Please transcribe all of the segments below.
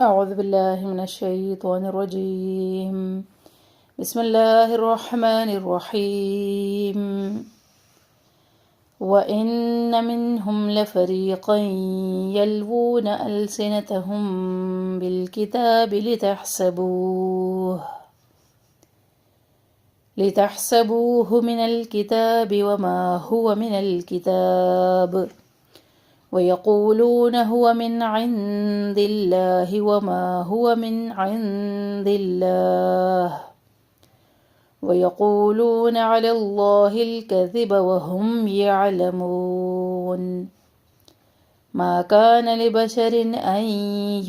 أعوذ بالله من الشيطان الرجيم. بسم الله الرحمن الرحيم. وإن منهم لفريقا يلوون ألسنتهم بالكتاب لتحسبوه من الكتاب وما هو من الكتاب ويقولون هو من عند الله وما هو من عند الله ويقولون على الله الكذب وهم يعلمون. ما كان لبشر أن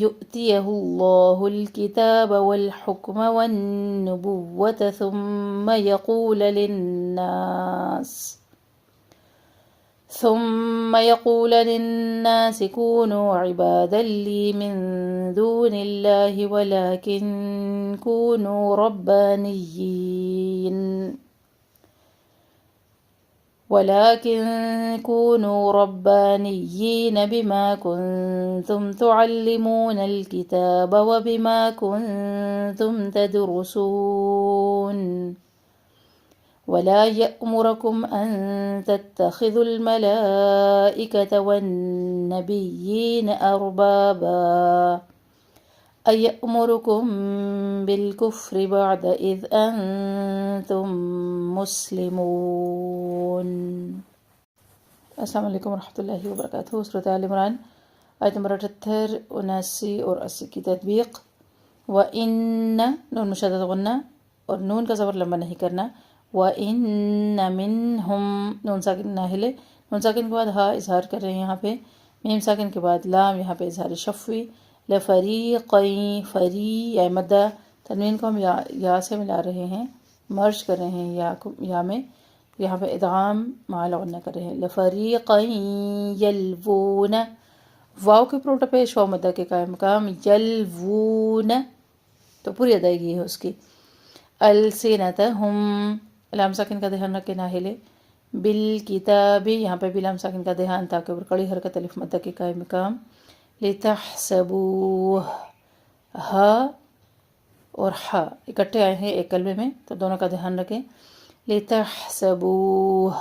يؤتيه الله الكتاب والحكم والنبوة ثم يقول للناس كونوا عبادا لي من دون الله ولكن كونوا ربانيين بما كنتم تعلمون الكتاب وبما كنتم تدرسون. ولا يأمركم أن تتخذوا الملائكة والنبيين أربابا أيأمركم بالكفر بعد إذ أنتم مسلمون. السلام علیکم ورحمۃ اللہ وبرکاتہ. سورۃ آل عمران آیت نمبر 78، 79 اور 80 کی تطبیق. وَإِنَّ نون مشدد غنہ اور نون کا زبر لمبا نہیں کرنا. وَإِنَّ مِنْهُمْ نون ساکن نہ ہلے. نون ساکن کے بعد ہا اظہار کر رہے ہیں یہاں پہ. میم ساکن کے بعد لام یہاں پہ اظہار شفوی. لَفَرِيقَيْن فری یا مدہ تنوین کو ہم یا سے ملا رہے ہیں، مرج کر رہے ہیں یا میں. یہاں پہ ادغام مع غنہ کر رہے ہیں. لَفَرِيقَيْن يَلْوُونَ واو کے پروٹا پیش واو مدہ کے قائم مقام. یلوون تو پوری ادائیگی ہے اس کی. السنتہم لام ساکن کا دھیان رکھے نہ ہلے. بالکتاب یہاں پہ بھی لام ساکن کا دھیان تاکہ اوپر کڑی حرکت الف مدہ کے قائم مقام. لتحسبوہ ہا اور ہا اکٹھے آئے ہیں ایک کلمے میں تو دونوں کا دھیان رکھیں. لتحسبوہ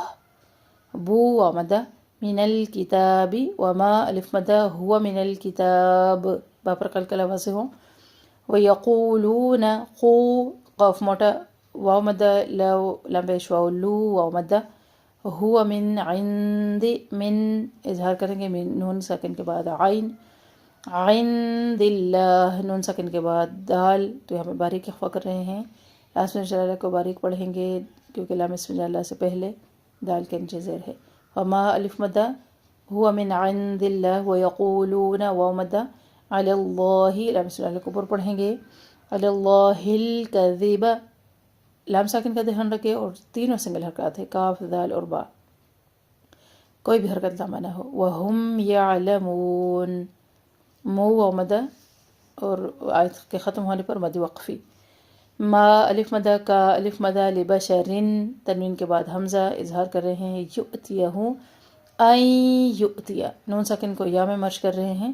بو و مدہ من الکتاب وما الف مدہ ہوا من الکتاب با پر قلقلہ واضح ہو. ویقولون قو قاف موٹا واو مدہ لام پیش واو لو واو مدہ ہوا من عند من اظہار کریں گے من نون ساکن کے بعد عین. عند اللہ نون ساکن کے بعد دال تو یہاں پہ باریک اخفا کر رہے ہیں. لاسٹ میں انشاءاللہ کو باریک پڑھیں گے کیونکہ لام اسم اللہ سے پہلے دال کے نیچے زیر ہے. وما الف مدہ ہوا من عند اللہ ویقولون واو مدہ علی اللہ لام اسم اللہ کو اوپر پڑھیں گے. علی اللہ الکذب لام ساکن کا دھیان رکھے اور تینوں سنگل حرکات ہے کاف دال اور با، کوئی بھی حرکت لامہ نہ ہو. وَهُمْ يَعْلَمُونَ مو و مدہ اور آیت کے ختم ہونے پر مد وقفی. ما الف مدہ کا الف مدہ لبشرن تنوین کے بعد حمزہ اظہار کر رہے ہیں. یؤتیہ این یؤتیہ نون ساکن کو یا میں مرج کر رہے ہیں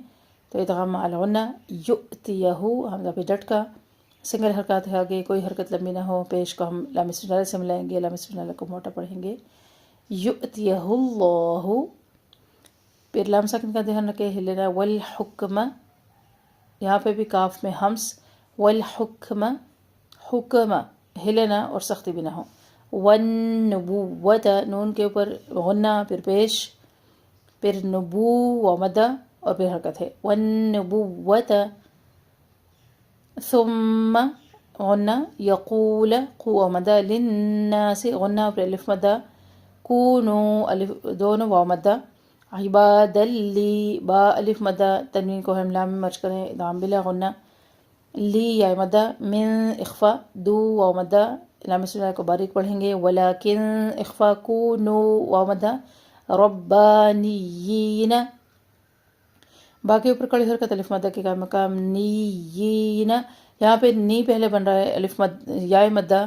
تو ادغام مع الغنہ. یؤتیہ حمزہ پہ ڈٹ کا سنگل حرکات ہے آگے، کوئی حرکت لمبی نہ ہو. پیش کو ہم لام اسم اللہ سے ملائیں گے، لام اسم اللہ کو موٹا پڑھیں گے. یؤتیہ اللہ پھر لام ساکن کا دھیان رکھے ہلنا. والحکم یہاں پہ بھی کاف میں ہمس. والحکم حکم ہلنا اور سختی بھی نہ ہو. والنبوۃ نون کے اوپر غنہ پھر پیش پھر نبو و مدہ اور پھر حرکت ہے. والنبوۃ ثم غنہ یقول قو مدہ للناس غنہ پر الف مدہ کونو الف دونوں واو مدہ عبادا لی با الف مدہ تنوین کو ہم لام میں مرج کریں ادغام بلا غنہ. لی یا مدہ من اخفا دو واو مدہ لام اسم اللہ کو باریک پڑھیں گے. ولیکن اخفا کونو واو مدہ ربانیین باقی اوپر کڑی حرکت الف مدہ کے مقام. نیین یہاں پہ نی پہلے بن رہا ہے الف مد یا مدہ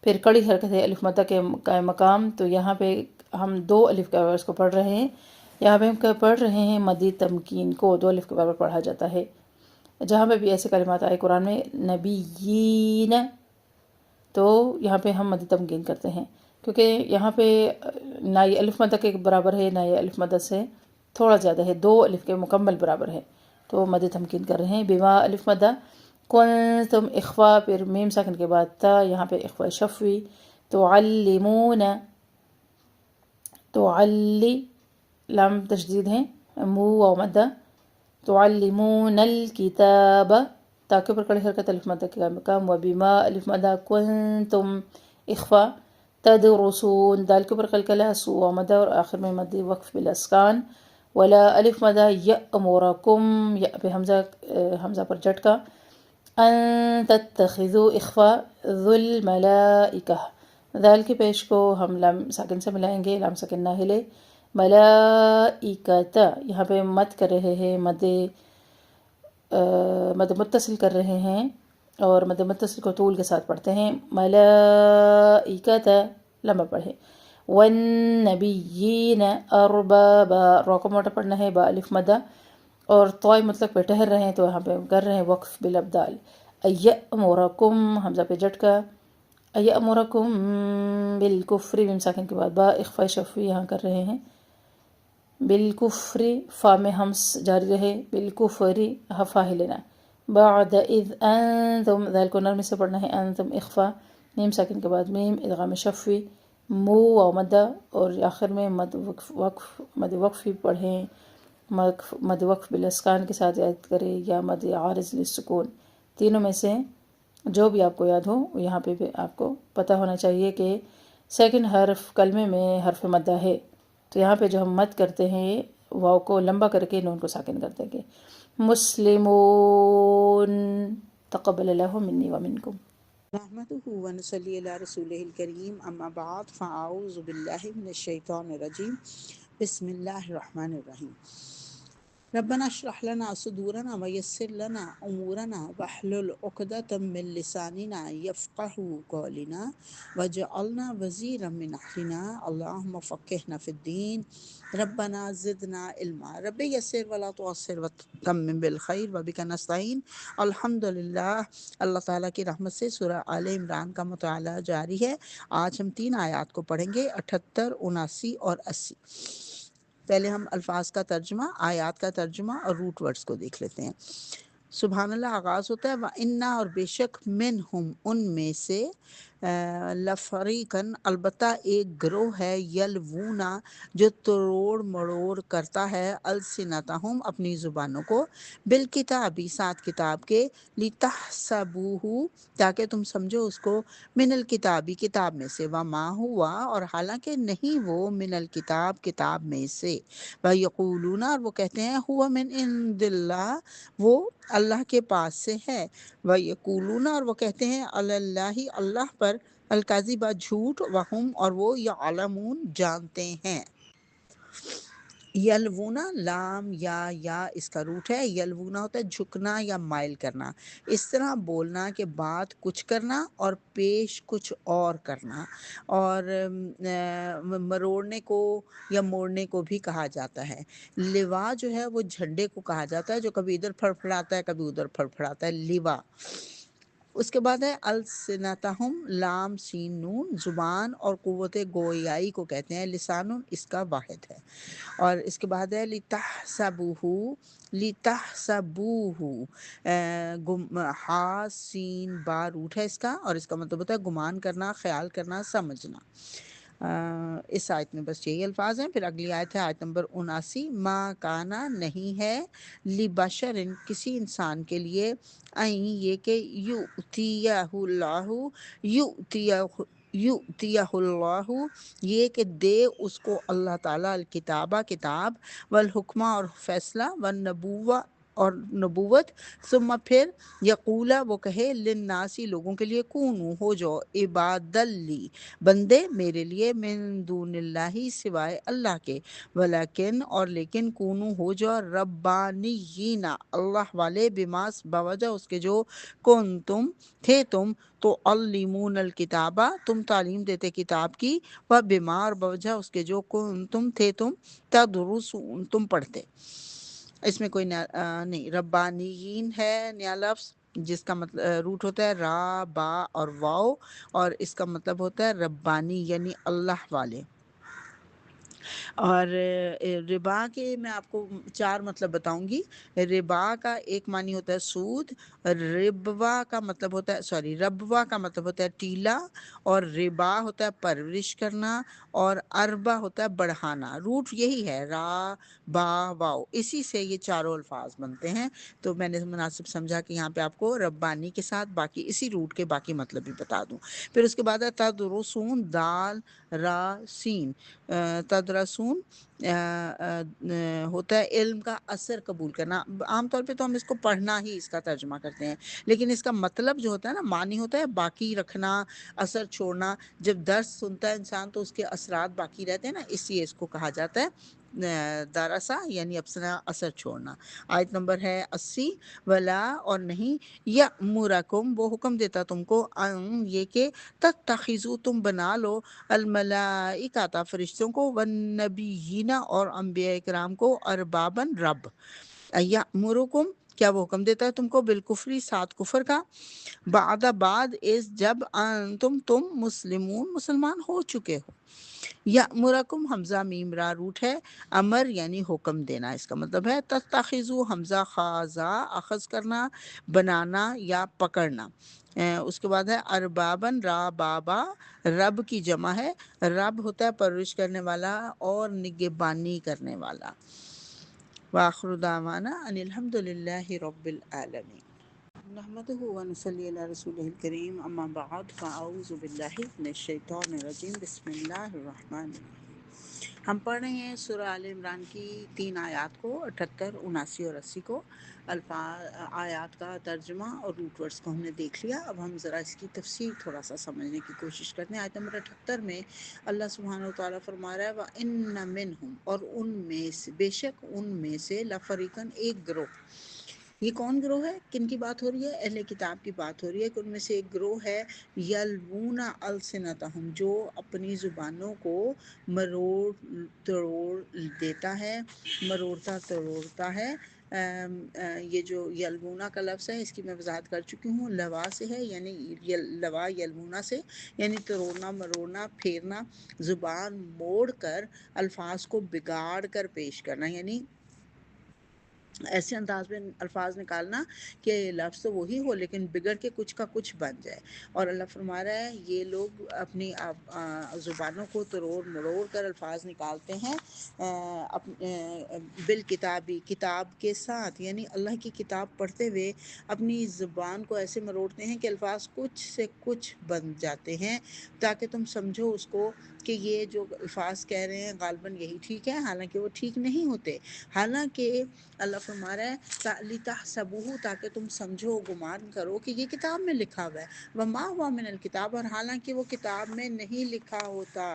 پھر کڑی حرکت ہے الف مدہ کے مقام. تو یہاں پہ ہم دو الف کے برابر اس کو پڑھ رہے ہیں. یہاں پہ ہم پڑھ رہے ہیں مدی تمکین کو دو الف کے برابر پڑھا جاتا ہے. جہاں پہ بھی ایسے کلمات آئے قرآن میں نبیین، تو یہاں پہ ہم مد تمکین کرتے ہیں، کیونکہ یہاں پہ نہ یہ الف مد کے برابر ہے نہ یہ الف مد سے تھوڑا زیادہ ہے، 2 الف کے مکمل برابر ہے، تو مد تمکین کر رہے ہیں۔ بما الف مدہ، کنتم اخفا، پھر میم ساکن کے بعد تا، یہاں پہ اخفا شفوی، تعلمون، تعلی، لام تشدید ہے، مو و مدہ، تعلمون الکتاب، تاکہ پر کڑی حرکت الف مدہ کے مقام، و بما الف مدہ کنتم اخفا، تدرسون، دال کے اوپر قلقلہ، سو و مدہ، اور آخر میں مد وقف بالاسکان، ولا الف مدہ یأمرکم، یا پہ حمزہ پر جھٹکا، ان تتخذوا اخفا، ذو الملائکہ، دال کے پیش کو ہم لام ساکن سے ملائیں گے، لام ساکن نہ ہلے، ملائکۃ، یہاں پہ مد کر رہے ہیں، مد متصل کر رہے ہیں، اور مد متصل کو طول کے ساتھ پڑھتے ہیں، ملائکۃ، لمبا پڑھے، والنبیین اربابا، رو کو موٹا پڑھنا ہے، با الف مدہ، اور طوئی مطلق پہ ٹہر رہے ہیں تو یہاں پہ کر رہے ہیں وقف بالابدال، ایأمرکم، حمزہ پہ جھٹکا، ایأمرکم بالکفر، میم ساکن کے بعد با، اخفاء شفوی یہاں کر رہے ہیں، بالکفر، فا میں ہمس جاری رہے، بالکفر، ہفا لینا، بعد اذ انتم، ذال کو نرم سے پڑھنا ہے، انتم اخفا، میم ساکن کے بعد میم، ادغام شفوی، مو و مدہ، اور آخر میں مد وقف ہی پڑھیں، مد وقف بالاسکان کے ساتھ یاد کرے، یا مد عارض للسکون، تینوں میں سے جو بھی آپ کو یاد ہو، یہاں پہ بھی آپ کو پتہ ہونا چاہیے کہ سیکنڈ حرف کلمے میں حرف مدہ ہے، تو یہاں پہ جو ہم مد کرتے ہیں واو کو لمبا کر کے نون کو ساکن کر دیں گے، مسلمون، تقبل اللہ منی ومنکم۔ نحمده ونصلي على رسوله الكريم اما بعد فاعوذ بالله من الشیطان الرجیم، بسم اللہ الرحمن الرحیم۔ ربنا اشرح لنا صدورنا ويسر لنا امورنا واحلل عقدة من لساننا يفقهوا قولنا واجعلنا وزيرا من اهلنا اللهم فقهنا في الدين ربنا زدنا علما رب یسر ولا تعسر وتمم بالخیر وبک نستعین۔ الحمدللہ، اللہ تعالیٰ کی رحمت سے سورہ آل عمران کا مطالعہ جاری ہے۔ آج ہم 3 آیات کو پڑھیں گے، 78، 79 اور 80۔ پہلے ہم الفاظ کا ترجمہ، آیات کا ترجمہ اور روٹ ورڈز کو دیکھ لیتے ہیں۔ سبحان اللہ آغاز ہوتا ہے، وَإِنَّا، اور بے شک، مِنْهُمْ، ان میں سے، لَفَرِيقًا، البتہ ایک گروہ ہے، یلوونا، جو تروڑ مڑوڑ کرتا ہے، السنتہم، اپنی زبانوں کو، بالکتابی، ساتھ کتاب کے، لِتَحْسَبُوهُ، تاکہ تم سمجھو اس کو، من الکتابی، کتاب میں سے، وما ہوا، اور حالانکہ نہیں وہ، من الکتاب، کتاب میں سے، وَيَقُولُونَ، اور وہ کہتے ہیں، ہوا من عند اللہ، وہ اللہ کے پاس سے ہے، وَيَقُولُونَ، اور وہ کہتے ہیں، علی اللہ، اللہ پر، الکذب، جھوٹ، وہم، اور وہ، یعلمون، جانتے ہیں۔ یلونا، لام یا اس کا روٹ ہے، یلونا ہوتا ہے جھکنا یا مائل کرنا، اس طرح بولنا کہ بات کچھ کرنا اور پیش کچھ اور کرنا، اور مروڑنے کو یا موڑنے کو بھی کہا جاتا ہے۔ لوا جو ہے وہ جھنڈے کو کہا جاتا ہے، جو کبھی ادھر پھڑپھڑاتا ہے کبھی ادھر پھڑپھڑاتا ہے، لوا۔ اس کے بعد ہے السنتہم، لام سین نون، زبان اور قوت گویائی کو کہتے ہیں، لسان اس کا واحد ہے۔ اور اس کے بعد ہے لتحسبوہ، لتحسبوہ، ہا سین با روٹ ہے اس کا، اور اس کا مطلب ہوتا ہے گمان کرنا، خیال کرنا، سمجھنا۔ اس آیت میں بس یہی الفاظ ہیں۔ پھر اگلی آیت ہے آیت نمبر 79، ما کانا، نہیں ہے، لبشر، کسی انسان کے لیے، یہ کہ یؤتیہ اللہ، یؤتیہ اللہ، یہ کہ دے اس کو اللہ تعالیٰ، الکتابہ، کتاب، والحکمہ، اور فیصلہ، والنبوہ، اور نبوت، ثم پھر، یقولا، وہ کہے، للناسی، لوگوں کے لیے، کونو، ہو جاؤ، عبادل لی، بندے میرے لیے، من دون اللہ، سوائے اللہ کے، ولیکن، اور لیکن، کونو، ہو جاؤ، ربانیین، اللہ والے، بماس، بوجہ اس کے جو، کنتم، تھے تم، تو علمون الکتابہ، تم تعلیم دیتے کتاب کی، و بیمار، بوجہ اس کے جو، کنتم، تھے تم، تدرسون، تم پڑھتے۔ اس میں کوئی نہیں، ربانیین ہے نیا لفظ جس کا مطلب روٹ ہوتا ہے را با اور واؤ، اور اس کا مطلب ہوتا ہے ربانی یعنی اللہ والے۔ اور ربا کے میں آپ کو 4 مطلب بتاؤں گی۔ ربا کا ایک معنی ہوتا ہے سود، ربوا کا مطلب ہوتا ہے ربوا کا مطلب ہوتا ہے ٹیلا، اور ربا ہوتا ہے پرورش کرنا، اور اربا ہوتا ہے بڑھانا۔ روٹ یہی ہے را با واؤ، اسی سے یہ چاروں الفاظ بنتے ہیں۔ تو میں نے مناسب سمجھا کہ یہاں پہ آپ کو ربانی کے ساتھ باقی اسی روٹ کے باقی مطلب بھی بتا دوں۔ پھر اس کے بعد ہے تدرسون، دال را سین، تدرسون ہوتا ہے علم کا اثر قبول کرنا۔ عام طور پہ تو ہم اس کو پڑھنا ہی اس کا ترجمہ کرتے ہیں، لیکن اس کا مطلب جو ہوتا ہے نا، معنی ہوتا ہے باقی رکھنا، اثر چھوڑنا۔ جب درس سنتا ہے انسان تو اس کے اثرات باقی رہتے ہیں نا، اس لیے اس کو کہا جاتا ہے دارسا، یعنی اپنا اثر چھوڑنا۔ آیت نمبر ہے 80، ولا اور نہیں، یأمرکم وہ حکم دیتا تم کو، ان یہ کہ تتخذوا تم بنا لو، الملائکۃ فرشتوں کو، والنبیین اور انبیاء کرام کو، اربابن رب۔ یأمرکم کیا وہ حکم دیتا ہے تم کو، بالکفری ساتھ کفر کا، بعد اس جب تم مسلمون مسلمان ہو چکے ہو۔ یأمرکم حمزہ میم را روٹ ہے، امر یعنی حکم دینا، اس کا مطلب ہے تتخذو حمزہ خازا اخذ کرنا، بنانا یا پکڑنا۔ اس کے بعد ہے اربابن را بابا، رب کی جمع ہے، رب ہوتا ہے پرورش کرنے والا اور نگہبانی کرنے والا۔ وآخر دعوانا ان الحمد للہ رب العالمین۔ نحمده ونصلی علی رسولہ الکریم، اما بعد فاعوذ باللہ من الشیطان الرجیم، بسم اللہ الرحمن الرحیم۔ ہم پڑھ رہے ہیں سورہ آل عمران کی 3 آیات کو، 78، 79 اور 80 کو۔ آیات کا ترجمہ اور روٹ ورڈز کو ہم نے دیکھ لیا، اب ہم ذرا اس کی تفسیر تھوڑا سا سمجھنے کی کوشش کرتے ہیں۔ آیت نمبر 78 میں اللہ سبحانہ وتعالیٰ فرما رہا ہے وَإِنَّ مِنْهُمْ، اور ان میں سے، بے شک ان میں سے، لَفَرِيقًا ایک گروہ۔ یہ کون گروہ ہے؟ کن کی بات ہو رہی ہے؟ اہل کتاب کی بات ہو رہی ہے کہ ان میں سے ایک گروہ ہے یلوون السنتہم، جو اپنی زبانوں کو مروڑ تروڑ دیتا ہے، مروڑتا تروڑتا ہے۔ یہ جو یلونا کا لفظ ہے اس کی میں وضاحت کر چکی ہوں، لوا سے ہے، یعنی لوا یلونا سے، یعنی تروڑنا مروڑنا پھیرنا، زبان موڑ کر الفاظ کو بگاڑ کر پیش کرنا، یعنی ایسے انداز میں الفاظ نکالنا کہ لفظ تو وہی ہو لیکن بگڑ کے کچھ کا کچھ بن جائے۔ اور اللہ فرما رہا ہے یہ لوگ اپنی زبانوں کو تروڑ مروڑ کر الفاظ نکالتے ہیں بالکتابی، کتاب کے ساتھ، یعنی اللہ کی کتاب پڑھتے ہوئے اپنی زبان کو ایسے مروڑتے ہیں کہ الفاظ کچھ سے کچھ بن جاتے ہیں، تاکہ تم سمجھو اس کو کہ یہ جو الفاظ کہہ رہے ہیں غالباً یہی ٹھیک ہے، حالانکہ وہ ٹھیک نہیں ہوتے۔ حالانکہ اللہ فرما رہا ہے لِتَحْسَبُوهُ، تاکہ تم سمجھو، گمان کرو کہ یہ کتاب میں لکھا ہوا ہے، وَمَا هُوَ مِنَ الْكِتَابِ، اور حالانکہ وہ کتاب میں نہیں لکھا ہوتا۔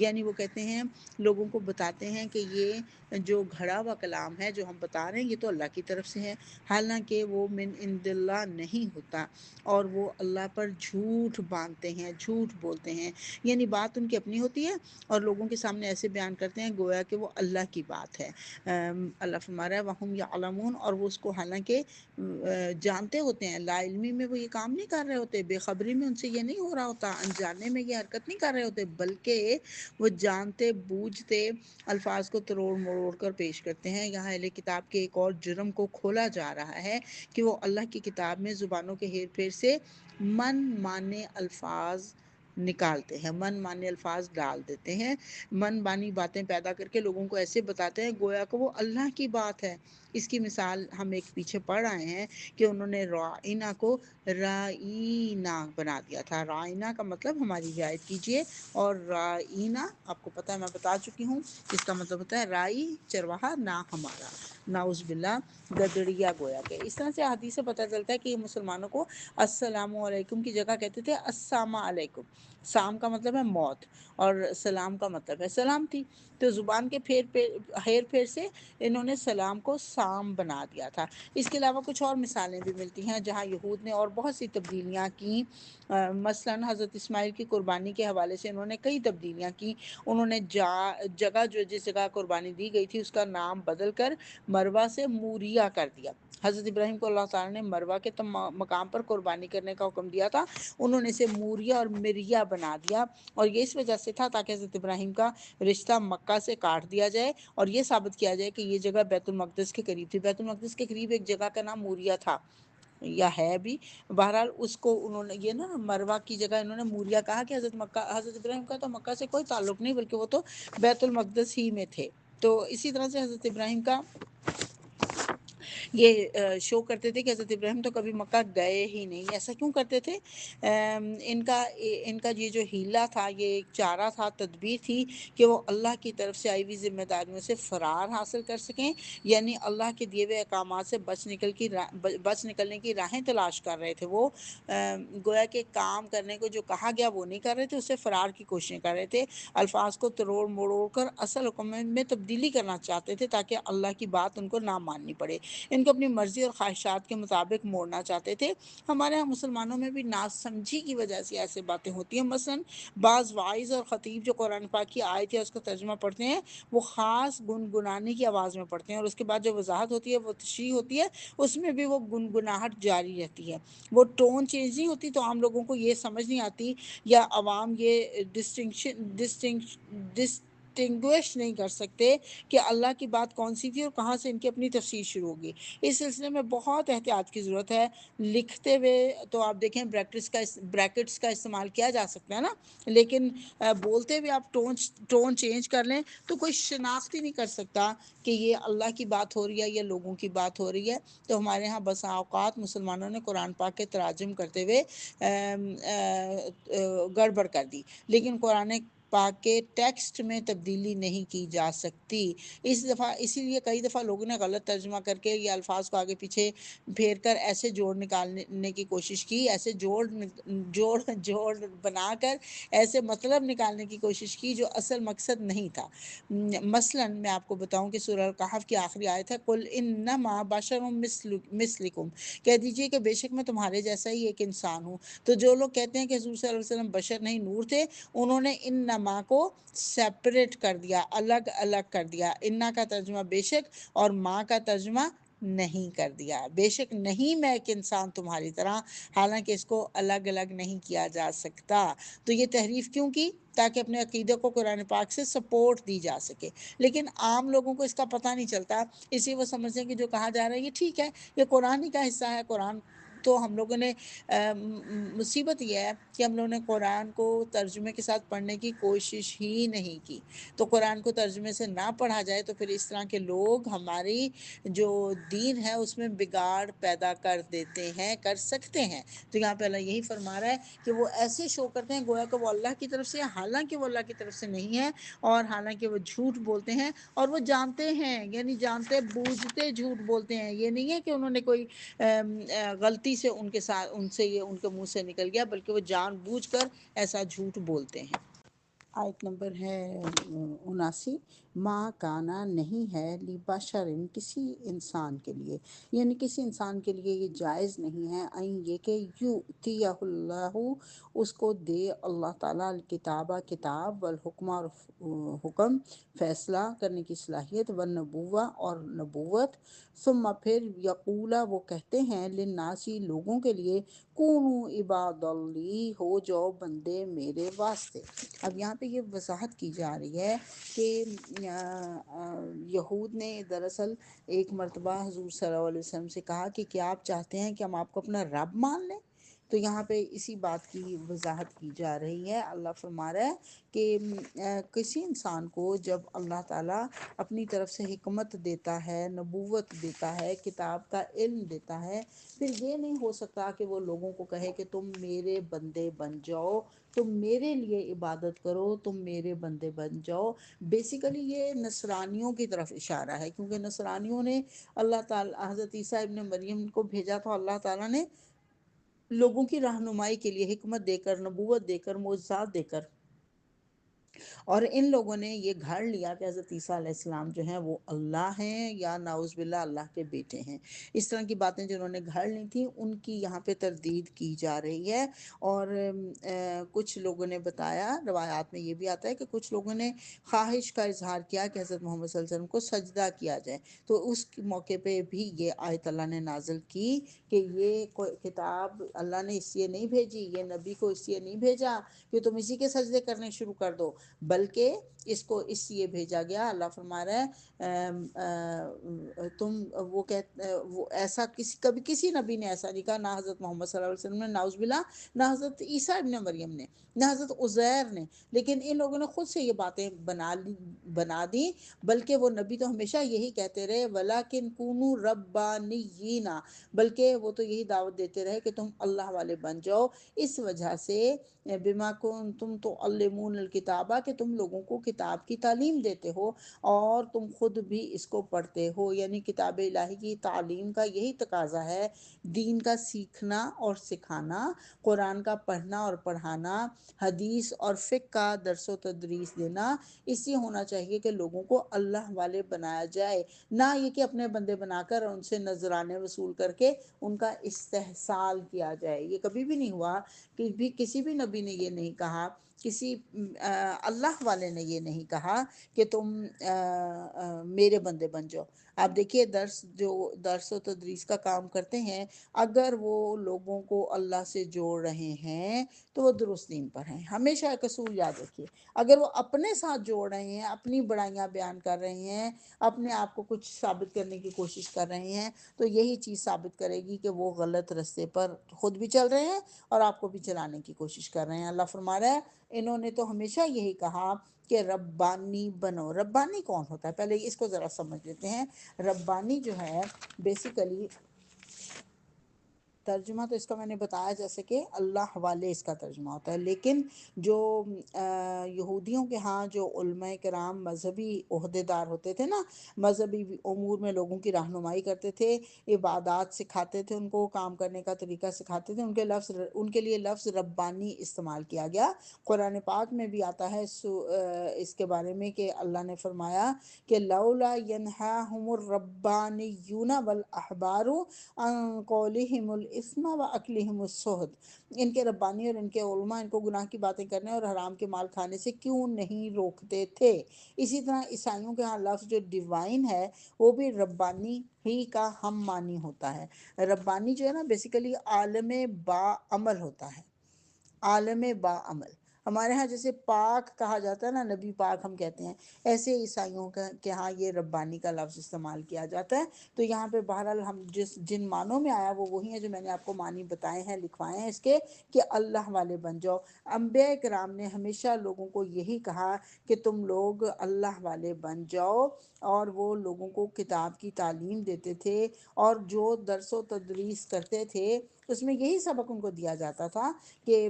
یعنی وہ کہتے ہیں، لوگوں کو بتاتے ہیں کہ یہ جو گھڑا ہوا کلام ہے جو ہم بتا رہے ہیں یہ تو اللہ کی طرف سے ہے، حالانکہ وہ من عند اللہ نہیں ہوتا، اور وہ اللہ پر جھوٹ باندھتے ہیں، جھوٹ بولتے ہیں، یعنی بات ان کی اپنی ہوتی ہے اور لوگوں کے سامنے ایسے بیان کرتے ہیں گویا کہ وہ اللہ کی بات ہے۔ اللہ فرما رہا ہے وَهُمْ يَعْلَمُونَ، اور وہ اس کو حالانکہ جانتے ہوتے ہیں، لا علمی میں وہ یہ کام نہیں کر رہے ہوتے، بے خبری میں ان سے یہ نہیں ہو رہا ہوتا، انجانے میں یہ حرکت نہیں کر رہے ہوتے، بلکہ وہ جانتے بوجھتے الفاظ کو تروڑ مروڑ کر پیش کرتے ہیں۔ یہاں اہل کتاب کے ایک اور جرم کو کھولا جا رہا ہے کہ وہ اللہ کی کتاب میں زبانوں کے ہیر پھیر سے من مانے الفاظ نکالتے ہیں، من مانے الفاظ ڈال دیتے ہیں، من مانی باتیں پیدا کر کے لوگوں کو ایسے بتاتے ہیں گویا کہ وہ اللہ کی بات ہے۔ اس کی مثال ہم ایک پیچھے پڑھ آئے ہیں کہ انہوں نے رائنا کو رائینا بنا دیا تھا۔ رائنا کا مطلب ہماری رعایت کیجئے، اور رائینا آپ کو پتہ ہے میں بتا چکی ہوں، اس کا مطلب ہوتا ہے رائی چرواہا نہ ہمارا، نعوذ باللہ گدڑیا گویا کہ۔ اس طرح سے حدیث سے پتہ چلتا ہے کہ یہ مسلمانوں کو السلام علیکم کی جگہ کہتے تھے السلام علیکم۔ سام کا مطلب ہے موت اور سلام کا مطلب ہے سلامتی، تو زبان کے ہیر پھیر سے انہوں نے سلام کو غلام بنا دیا تھا۔ اس کے علاوہ کچھ اور مثالیں بھی ملتی ہیں جہاں یہود نے اور بہت سی تبدیلیاں کی، مثلاً حضرت اسماعیل کی قربانی کے حوالے سے انہوں نے کئی تبدیلیاں کی۔ انہوں نے جگہ جو جس جگہ قربانی دی گئی تھی اس کا نام بدل کر مروہ سے موریا کر دیا۔ حضرت ابراہیم کو اللہ تعالیٰ نے مروہ کے مقام پر قربانی کرنے کا حکم دیا تھا، انہوں نے اسے موریا اور مریا بنا دیا، اور یہ اس وجہ سے تھا تاکہ حضرت ابراہیم کا رشتہ مکہ سے کاٹ دیا جائے اور یہ ثابت کیا جائے کہ یہ جگہ بیت المقدس کے قریب تھی۔ بیت المقدس کے قریب ایک جگہ کا نام موریا تھا یا ہے بھی، بہرحال اس کو انہوں نے یہ نا مروہ کی جگہ انہوں نے موریا کہا کہ حضرت ابراہیم کا تو مکہ سے کوئی تعلق نہیں بلکہ وہ تو بیت المقدس ہی میں تھے۔ تو اسی طرح سے حضرت ابراہیم کا یہ شو کرتے تھے کہ حضرت ابراہیم تو کبھی مکہ گئے ہی نہیں۔ ایسا کیوں کرتے تھے؟ ان کا یہ جو ہیلا تھا، یہ ایک چارہ تھا، تدبیر تھی کہ وہ اللہ کی طرف سے آئی ہوئی ذمہ داریوں سے فرار حاصل کر سکیں، یعنی اللہ کے دیے ہوئے احکامات سے بچ نکلنے کی راہیں تلاش کر رہے تھے۔ وہ گویا کہ کام کرنے کو جو کہا گیا وہ نہیں کر رہے تھے، اس سے فرار کی کوششیں کر رہے تھے، الفاظ کو تروڑ مڑوڑ کر اصل حکم میں تبدیلی کرنا چاہتے تھے تاکہ اللہ کی بات ان کو نہ ماننی پڑے، ان کو اپنی مرضی اور خواہشات کے مطابق موڑنا چاہتے تھے۔ ہمارے ہاں مسلمانوں میں بھی ناسمجھی کی وجہ سے ایسے باتیں ہوتی ہیں۔ مثلاً بعض واعظ اور خطیب جو قرآن پاک کی آیت ہے اس کا ترجمہ پڑھتے ہیں، وہ خاص گنگنانے کی آواز میں پڑھتے ہیں، اور اس کے بعد جو وضاحت ہوتی ہے، وہ تشریح ہوتی ہے، اس میں بھی وہ گنگناہٹ جاری رہتی ہے، وہ ٹون چینج نہیں ہوتی، تو عام لوگوں کو یہ سمجھ نہیں آتی یا عوام یہ ڈسٹنگوش نہیں کر سکتے کہ اللہ کی بات کون سی تھی اور کہاں سے ان کی اپنی تفسیر شروع ہوگی۔ اس سلسلے میں بہت احتیاط کی ضرورت ہے۔ لکھتے ہوئے تو آپ دیکھیں بریکٹس کا استعمال کیا جا سکتا ہے نا، لیکن بولتے ہوئے آپ ٹون چینج کر لیں تو کوئی شناخت ہی نہیں کر سکتا کہ یہ اللہ کی بات ہو رہی ہے یا لوگوں کی بات ہو رہی ہے۔ تو ہمارے ہاں بسا اوقات مسلمانوں نے قرآن پاک کے تراجم کرتے ہوئے گڑبڑ کر دی، لیکن قرآن پاک کے ٹیکسٹ میں تبدیلی نہیں کی جا سکتی۔ اسی لیے کئی دفعہ لوگوں نے غلط ترجمہ کر کے یہ الفاظ کو آگے پیچھے پھیر کر ایسے جوڑ نکالنے کی کوشش کی، ایسے جوڑ بنا کر ایسے مطلب نکالنے کی کوشش کی جو اصل مقصد نہیں تھا۔ مثلاً میں آپ کو بتاؤں کہ سورہ الکہف کی آخری آیت ہے، قُلْ إِنَّمَا بَشَرٌ مِثْلُكُمْ، کہہ دیجئے کہ بے شک میں تمہارے جیسا ہی ایک انسان ہوں۔ تو جو لوگ کہتے ہیں کہ حضور صلی اللہ علیہ وسلم بشر نہیں نور تھے، انہوں نے انما کو سیپریٹ کر دیا، الگ الگ کر دیا۔ انا کا ترجمہ بے شک اور ماں کا ترجمہ نہیں کر دیا۔ بے شک نہیں میں ایک انسان تمہاری طرح، حالانکہ اس کو الگ الگ نہیں کیا جا سکتا۔ تو یہ تحریف کیوں کی؟ تاکہ اپنے عقیدے کو قرآن پاک سے سپورٹ دی جا سکے، لیکن عام لوگوں کو اس کا پتہ نہیں چلتا، اسی وہ سمجھتے ہیں کہ جو کہا جا رہا ہے یہ ٹھیک ہے، یہ قرآن ہی کا حصہ ہے۔ قرآن تو ہم لوگوں نے مصیبت یہ ہے کہ ہم لوگوں نے قرآن کو ترجمے کے ساتھ پڑھنے کی کوشش ہی نہیں کی۔ تو قرآن کو ترجمے سے نہ پڑھا جائے تو پھر اس طرح کے لوگ ہماری جو دین ہے اس میں بگاڑ پیدا کر دیتے ہیں، کر سکتے ہیں۔ تو یہاں پہ اللہ یہی فرما رہا ہے کہ وہ ایسے شو کرتے ہیں گویا کہ وہ اللہ کی طرف سے، حالانکہ وہ اللہ کی طرف سے نہیں ہے، اور حالانکہ وہ جھوٹ بولتے ہیں، اور وہ جانتے ہیں، یعنی جانتے بوجھتے جھوٹ بولتے ہیں۔ یہ نہیں ہے کہ انہوں نے کوئی غلطی سے ان کے منہ سے نکل گیا، بلکہ وہ جان بوجھ کر ایسا جھوٹ بولتے ہیں۔ آیت نمبر ہے 79، ماں کانا نہیں ہے لبشرن کسی انسان کے لیے، یعنی کسی انسان کے لیے یہ جائز نہیں ہے، یہ کہ یؤتیہ اللہ اس کو دے اللہ تعالیٰ الکتابہ کتاب، والحکمہ اور حکم، فیصلہ کرنے کی صلاحیت، والنبوہ اور نبوت، ثم پھر یقولا وہ کہتے ہیں للناسی لوگوں کے لیے، کونو عباد لی ہو جاؤ بندے میرے واسطے۔ اب یہاں پہ یہ وضاحت کی جا رہی ہے کہ یہود نے دراصل ایک مرتبہ حضور صلی اللہ علیہ وسلم سے کہا کہ کیا آپ چاہتے ہیں کہ ہم آپ کو اپنا رب مان لیں؟ تو یہاں پہ اسی بات کی وضاحت کی جا رہی ہے۔ اللہ فرما رہا ہے کہ کسی انسان کو جب اللہ تعالیٰ اپنی طرف سے حکمت دیتا ہے، نبوت دیتا ہے، کتاب کا علم دیتا ہے، پھر یہ نہیں ہو سکتا کہ وہ لوگوں کو کہے کہ تم میرے بندے بن جاؤ، تم میرے لیے عبادت کرو، تم میرے بندے بن جاؤ۔ بیسیکلی یہ نصرانیوں کی طرف اشارہ ہے، کیونکہ نصرانیوں نے اللہ تعالیٰ حضرت عیسیٰ ابن مریم کو بھیجا تو اللہ تعالیٰ نے لوگوں کی رہنمائی کے لیے حکمت دے کر، نبوت دے کر، معجزات دے کر۔ اور ان لوگوں نے یہ گھڑ لیا کہ حضرت عیسیٰ علیہ السلام جو ہیں وہ اللہ ہیں یا نعوذ باللہ اللہ کے بیٹے ہیں۔ اس طرح کی باتیں جنہوں نے گھڑ لی تھیں ان کی یہاں پہ تردید کی جا رہی ہے۔ اور کچھ لوگوں نے بتایا، روایات میں یہ بھی آتا ہے کہ کچھ لوگوں نے خواہش کا اظہار کیا کہ حضرت محمد صلی اللہ علیہ وسلم کو سجدہ کیا جائے، تو اس موقع پہ بھی یہ آیت اللہ نے نازل کی کہ یہ کوئی کتاب اللہ نے اس لیے نہیں بھیجی، یہ نبی کو اس لیے نہیں بھیجا کہ تم اسی کے سجدے کرنے شروع کر دو، بلکہ اس کو اس لیے بھیجا گیا، اللہ فرما رہا ہے تم وہ ایسا کبھی کسی نبی نے ایسا نہیں کہا، نہ حضرت محمد صلی اللہ علیہ وسلم نے نعوذ باللہ، نہ حضرت عیسیٰ ابن مریم نے، نہ حضرت عزیر نے، لیکن ان لوگوں نے خود سے یہ باتیں بنا دی، بلکہ وہ نبی تو ہمیشہ یہی کہتے رہے وَلَكِن كُونُوا رَبَّانِيِّينَ، بلکہ وہ تو یہی دعوت دیتے رہے کہ تم اللہ والے بن جاؤ۔ اس وجہ سے بما کنتم تعلمون الکتابہ، کہ تم لوگوں کو کتاب کی تعلیم دیتے ہو اور تم خود بھی اس کو پڑھتے ہو، یعنی کتاب الہی کی تعلیم کا یہی تقاضا ہے، دین کا سیکھنا اور سکھانا، قرآن کا پڑھنا اور پڑھانا، حدیث اور فقہ کا درس و تدریس دینا، اسی ہونا چاہیے کہ لوگوں کو اللہ والے بنایا جائے، نہ یہ کہ اپنے بندے بنا کر ان سے نذرانے وصول کر کے ان کا استحصال کیا جائے۔ یہ کبھی بھی نہیں ہوا، کہ بھی کسی بھی نبی نے یہ نہیں کہا، کسی اللہ والے نے یہ نہیں کہا کہ تم میرے بندے بن جاؤ۔ آپ دیکھیے درس و تدریس کا کام کرتے ہیں، اگر وہ لوگوں کو اللہ سے جوڑ رہے ہیں تو وہ درست دین پر ہیں۔ ہمیشہ ایک اصول یاد رکھیے، اگر وہ اپنے ساتھ جوڑ رہے ہیں، اپنی بڑائیاں بیان کر رہے ہیں، اپنے آپ کو کچھ ثابت کرنے کی کوشش کر رہے ہیں، تو یہی چیز ثابت کرے گی کہ وہ غلط رستے پر خود بھی چل رہے ہیں اور آپ کو بھی چلانے کی کوشش کر رہے ہیں۔ اللہ فرما رہا ہے انہوں نے تو ہمیشہ یہی کہا کہ ربانی بنو۔ ربانی کون ہوتا ہے؟ پہلے اس کو ذرا سمجھ لیتے ہیں۔ ربانی جو ہے بیسیکلی ترجمہ تو اس کا میں نے بتایا جیسے کہ اللہ والے اس کا ترجمہ ہوتا ہے، لیکن جو یہودیوں کے ہاں جو علماء کرام مذہبی عہدیدار ہوتے تھے نا، مذہبی امور میں لوگوں کی رہنمائی کرتے تھے، عبادات سکھاتے تھے، ان کو کام کرنے کا طریقہ سکھاتے تھے، ان کے لیے لفظ ربانی استعمال کیا گیا۔ قرآن پاک میں بھی آتا ہے اس کے بارے میں کہ اللہ نے فرمایا کہ لولا ینہاہم الربانیون والاحبار عن قولہم الاثم واکلہم السحت، ان کے ربانی اور ان کے علماء ان کو گناہ کی باتیں کرنے اور حرام کے مال کھانے سے کیوں نہیں روکتے تھے۔ اسی طرح عیسائیوں کے ہاں لفظ جو ڈیوائن ہے وہ بھی ربانی ہی کا ہم معنی ہوتا ہے۔ ربانی جو ہے نا بیسیکلی عالم با عمل ہوتا ہے، عالم با عمل۔ ہمارے ہاں جیسے پاک کہا جاتا ہے نا، نبی پاک ہم کہتے ہیں، ایسے عیسائیوں کے ہاں یہ ربانی کا لفظ استعمال کیا جاتا ہے۔ تو یہاں پہ بہرحال ہم جن معنوں میں آیا وہ وہی ہیں جو میں نے آپ کو معنی بتائے ہیں، لکھوائے ہیں اس کے، کہ اللہ والے بن جاؤ۔ انبیاء کرام نے ہمیشہ لوگوں کو یہی کہا کہ تم لوگ اللہ والے بن جاؤ، اور وہ لوگوں کو کتاب کی تعلیم دیتے تھے، اور جو درس و تدریس کرتے تھے اس میں یہی سبق ان کو دیا جاتا تھا کہ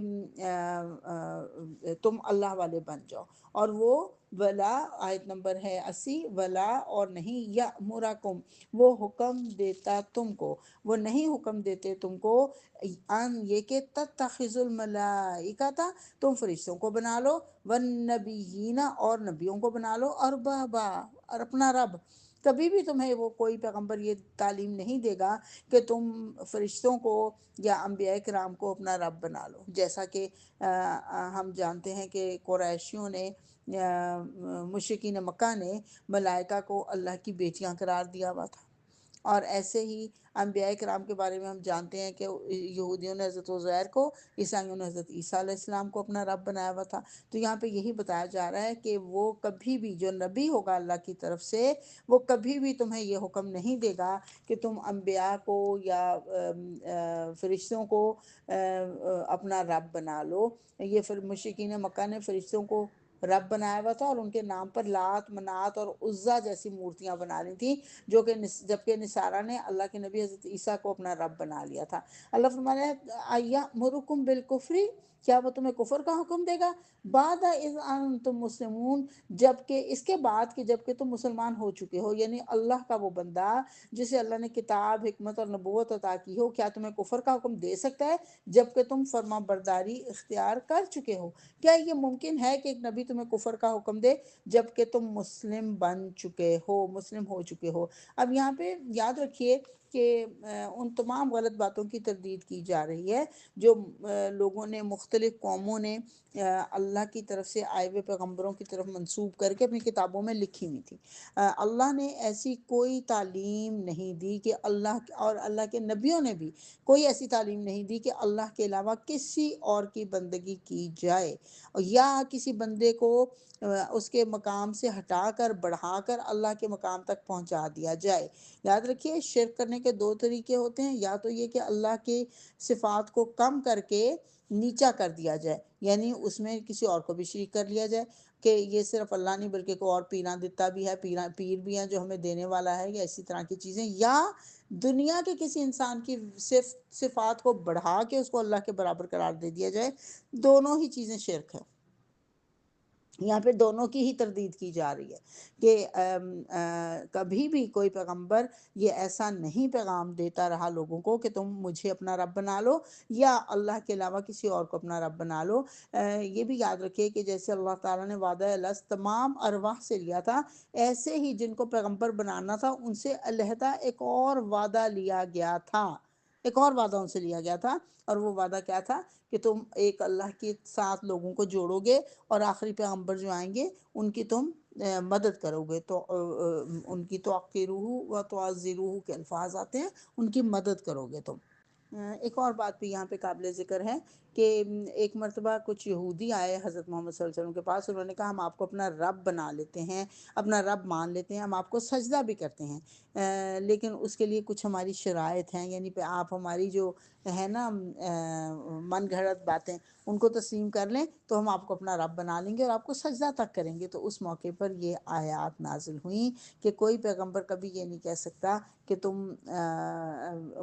تم اللہ والے بن جاؤ۔ اور وہ ولا، آیت نمبر ہے 80، ولا اور نہیں، یأمرکم، وہ حکم دیتا تم کو، وہ نہیں حکم دیتے تم کو، ان یہ کہ تتخذوا الملائکۃ، تم فرشتوں کو بنا لو، والنبیین اور نبیوں کو بنا لو، اربابا اور اپنا رب۔ کبھی بھی تمہیں وہ کوئی پیغمبر یہ تعلیم نہیں دے گا کہ تم فرشتوں کو یا انبیاء کرام کو اپنا رب بنا لو، جیسا کہ ہم جانتے ہیں کہ قریشیوں نے، مشرکین مکہ نے ملائکہ کو اللہ کی بیٹیاں قرار دیا ہوا تھا۔ اور ایسے ہی انبیاء کرام کے بارے میں ہم جانتے ہیں کہ یہودیوں نے حضرت عزیر کو، عیسائیوں نے حضرت عیسیٰ علیہ السلام کو اپنا رب بنایا ہوا تھا۔ تو یہاں پہ یہی بتایا جا رہا ہے کہ وہ کبھی بھی، جو نبی ہوگا اللہ کی طرف سے، وہ کبھی بھی تمہیں یہ حکم نہیں دے گا کہ تم انبیاء کو یا فرشتوں کو اپنا رب بنا لو۔ یہ پھر مشرکین مکہ نے فرشتوں کو رب بنایا ہوا تھا، اور ان کے نام پر لات، منات اور عزا جیسی مورتیاں بنا لی تھیں، جو کہ جبکہ نصارہ نے اللہ کے نبی حضرت عیسیٰ کو اپنا رب بنا لیا تھا۔ اللہ فرمایا ہے ایامرکم بالکفر، کیا وہ تمہیں کفر کا حکم دے گا، بعد اذ انتم مسلمون، جبکہ اس کے بعد کہ جبکہ تم مسلمان ہو چکے ہو، یعنی اللہ کا وہ بندہ جسے اللہ نے کتاب، حکمت اور نبوت عطا کی ہو، کیا تمہیں کفر کا حکم دے سکتا ہے جبکہ تم فرما برداری اختیار کر چکے ہو؟ کیا یہ ممکن ہے کہ ایک نبی تمہیں کفر کا حکم دے جب کہ تم مسلم بن چکے ہو، مسلم ہو چکے ہو۔ اب یہاں پہ یاد رکھیے کہ ان تمام غلط باتوں کی تردید کی جا رہی ہے جو لوگوں نے، مختلف قوموں نے اللہ کی طرف سے آئے ہوئے پیغمبروں کی طرف منسوب کر کے اپنی کتابوں میں لکھی ہوئی تھی۔ اللہ نے ایسی کوئی تعلیم نہیں دی کہ اور اللہ کے نبیوں نے بھی کوئی ایسی تعلیم نہیں دی کہ اللہ کے علاوہ کسی اور کی بندگی کی جائے یا کسی بندے کو اس کے مقام سے ہٹا کر بڑھا کر اللہ کے مقام تک پہنچا دیا جائے۔ یاد رکھیے شرک کرنے کے دو طریقے ہوتے ہیں، یا تو یہ کہ اللہ کی صفات کو کم کر کے نیچا کر دیا جائے، یعنی اس میں کسی اور کو بھی شریک کر لیا جائے کہ یہ صرف اللہ نہیں بلکہ کوئی اور پینا دیتا بھی ہے، پیر بھی ہیں جو ہمیں دینے والا ہے، یا اسی طرح کی چیزیں، یا دنیا کے کسی انسان کی صفات کو بڑھا کے اس کو اللہ کے برابر قرار دے دیا جائے۔ دونوں ہی چیزیں شرک ہے، یہاں پہ دونوں کی ہی تردید کی جا رہی ہے کہ کبھی بھی کوئی پیغمبر یہ ایسا نہیں پیغام دیتا رہا لوگوں کو کہ تم مجھے اپنا رب بنا لو یا اللہ کے علاوہ کسی اور کو اپنا رب بنا لو۔ یہ بھی یاد رکھیے کہ جیسے اللہ تعالیٰ نے وعدہ الست تمام ارواح سے لیا تھا، ایسے ہی جن کو پیغمبر بنانا تھا ان سے علیحدہ ایک اور وعدہ لیا گیا تھا، ایک اور وعدہ ان سے لیا گیا تھا، اور وہ وعدہ کیا تھا کہ تم ایک اللہ کے ساتھ لوگوں کو جوڑو گے اور آخری پیغمبر جو آئیں گے ان کی تم مدد کرو گے، تو ان کی توقیروہ و تعزروہ کے الفاظ آتے ہیں، ان کی مدد کرو گے تم۔ ایک اور بات بھی یہاں پہ قابل ذکر ہے کہ ایک مرتبہ کچھ یہودی آئے حضرت محمد صلی اللہ علیہ وسلم کے پاس، انہوں نے کہا ہم آپ کو اپنا رب بنا لیتے ہیں، اپنا رب مان لیتے ہیں، ہم آپ کو سجدہ بھی کرتے ہیں، لیکن اس کے لیے کچھ ہماری شرائط ہیں، یعنی پہ آپ ہماری جو ہے نا من گھڑت باتیں ان کو تسلیم کر لیں تو ہم آپ کو اپنا رب بنا لیں گے اور آپ کو سجدہ تک کریں گے۔ تو اس موقع پر یہ آیات نازل ہوئیں کہ کوئی پیغمبر کبھی یہ نہیں کہہ سکتا کہ تم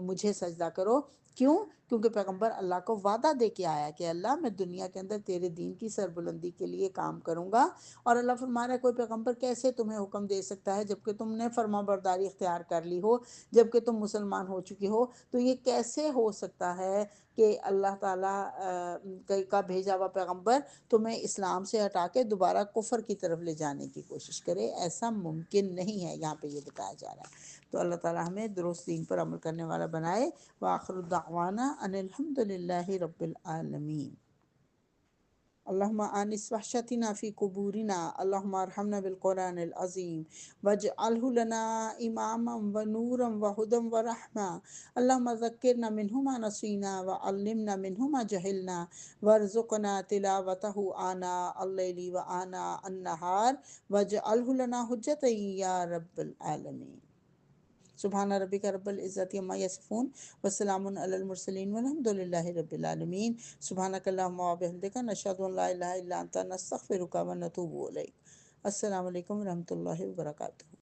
مجھے سجدہ کرو۔ کیوں؟ کیونکہ پیغمبر اللہ کو وعدہ دے کے آیا کہ اللہ میں دنیا کے اندر تیرے دین کی سربلندی کے لیے کام کروں گا، اور اللہ فرما رہا ہے کوئی پیغمبر کیسے تمہیں حکم دے سکتا ہے جبکہ تم نے فرما برداری اختیار کر لی ہو، جبکہ تم مسلمان ہو چکے ہو، تو یہ کیسے ہو سکتا ہے کہ اللہ تعالیٰ کا بھیجا ہوا پیغمبر تمہیں اسلام سے ہٹا کے دوبارہ کفر کی طرف لے جانے کی کوشش کرے؟ ایسا ممکن نہیں ہے، یہاں پہ یہ بتایا جا رہا ہے۔ تو اللہ تعالیٰ ہمیں درست دین پر عمل کرنے والا بنائے۔ وآخر دعوانا ان الحمد للہ رب العالمین۔ اللہم آنس وحشتنا فی قبورنا، اللہم ارحمنا بالقرآن العظیم واجعلہ لنا اماما ونورا وہدا ورحمہ، اللہم ذکرنا منہ ما نسینا وعلمنا منہ ما جہلنا وارزقنا تلاوتہ آناء اللیل وآناء النہار واجعلہ لنا حجتا یا رب العالمین۔ سبحان ربک رب العزت عما یصفون وسلام علی المرسلین والحمد للہ رب العالمین۔ سبحانک اللہم وبحمدک نشہد ان لا الہ الا انت نستغفرک ونتوب الیک۔ السلام علیکم ورحمۃ اللہ وبرکاتہ۔